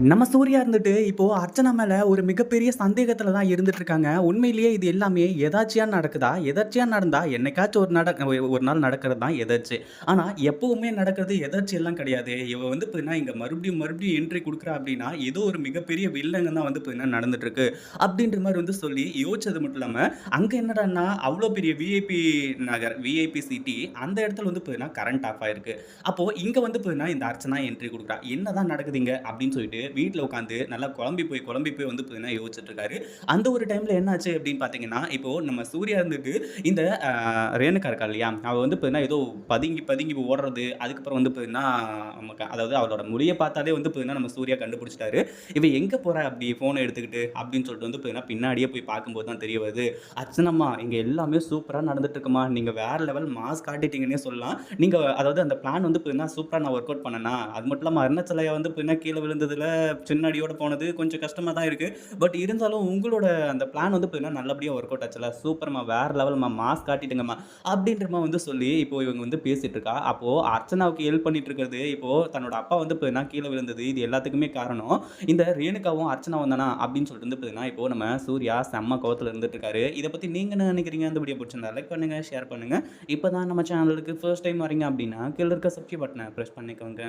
நம்ம சூர்யா இருந்துட்டு, இப்போ அர்ச்சனா மேல ஒரு மிகப்பெரிய சந்தேகத்துல தான் இருந்துட்டு இருக்காங்க. உண்மையிலேயே இது எல்லாமே எதார்ச்சியா நடக்குதா? எதர்ச்சியா நடந்தா என்னைக்காச்சும் ஒரு நாள் நடக்கிறது தான் எதர்ச்சி. ஆனா, எப்பவுமே நடக்கிறது எதர்ச்சி எல்லாம் கிடையாது. இவ வந்து பார்த்தீங்கன்னா, இங்க மறுபடியும் என்ட்ரி குடுக்குறா அப்டின்னா, ஏதோ ஒரு மிகப்பெரிய வில்லங்கம் தான் வந்து பார்த்தீங்கன்னா நடந்துட்டு இருக்கு. அப்டின்ற மாரி வந்து சொல்லி யோசிச்சது மட்டும் இல்லாம, அங்க என்னடான்னா, அவ்ளோ பெரிய விஐபி நகர், விஐபி சிட்டி அந்த இடத்துல வந்து பார்த்தீங்கன்னா, கரண்ட் ஆஃப் ஆயிருக்கு. அப்போ இங்க வந்து பார்த்தீங்கன்னா, இந்த அர்ச்சனா என்ட்ரி குடுக்குறா. என்னதான் நடக்குது இங்க? அப்டின்னு சொல்லிட்டு வீட்ல உட்காந்து நல்லா குழம்பி போய் வந்து பார்த்தீங்கன்னா யோசிச்சுட்டு இருக்காரு. அந்த ஒரு டைம்ல என்ன ஆச்சு அப்படின்னு பார்த்தீங்கன்னா, இப்போ நம்ம சூர்யா இருந்துட்டு இந்த ரேணுகா இருக்கா இல்லையா? அவ வந்து பார்த்தீங்கன்னா, ஏதோ பதுங்கி பதுங்கி ஓடுறது, அதுக்கப்புறம் வந்து பார்த்தீங்கன்னா, நமக்கு அதாவது அவளோட மொழிய பார்த்தாலே வந்து பார்த்தீங்கன்னா, நம்ம சூர்யா கண்டுபிடிச்சுட்டாரு. இவ எங்க போறா அப்படி ஃபோன எடுத்துக்கிட்டு அப்படின்னு சொல்லிட்டு வந்து பார்த்தீங்கன்னா, பின்னாடியே போய் பார்க்கும்போது தான் தெரிய வருது. "அர்ச்சனாம்மா இங்க எல்லாமே சூப்பரா நடந்துட்டு இருக்கும்மா. நீங்க வேற லெவல் மாஸ் காட்டிட்டீங்கன்னே சொல்லலாம். நீங்க அதாவது அந்த பிளான் வந்து பார்த்தீங்கன்னா, சூப்பரா நான் ஒர்க் அவுட் பண்ணேனா, அது மட்டும் இல்லாம அருணாச்சலையா வந்து பார்த்தீங்கன்னா, கீழ விழுந்ததுல சின்ன அடியோட போனது கொஞ்சம் கஷ்டமா தான் இருக்கு. பட் இருந்தாலும் உங்களோட அந்த பிளான் வந்து பார்த்தீங்கன்னா, நல்லபடியா ஒர்க் அவுட் ஆச்சுல்ல. சூப்பர்ம்மா, வேற லெவல்ம்மா, மாஸ் காட்டிட்டீங்கம்மா. அப்படின்ற மாரி வந்து சொல்லி இப்போ இவங்க வந்து பேசிட்டு இருக்கா. அப்போ அர்ச்சனாவுக்கு ஹெல்ப் பண்ணிட்டு இருக்கிறது, இப்போ தன்னோட அப்பா வந்து பார்த்தீங்கன்னா, கீழ விழுந்தது. இது எல்லாத்துக்குமே காரணம் இந்த ரேணுகாவும், அர்ச்சனாவும் தானா அப்படின்னு சொல்லிட்டு வந்து பார்த்தீங்கன்னா, இப்போ நம்ம சூர்யா செம்ம கோவத்துல இருந்துட்டு இருக்காரு. இத பத்தி நீங்க என்ன நினைக்கிறீங்க? இந்த வீடியோ புடிச்சிருந்தா லைக் பண்ணுங்க, ஷேர் பண்ணுங்க. இப்ப தான் நம்ம சேனலுக்கு ஃபர்ஸ்ட் டைம் வரீங்க அப்படின்னா, கீழ இருக்க சப்ஸ்கிரைப் பட்டன பிரஸ் பண்ணிக்கோங்க.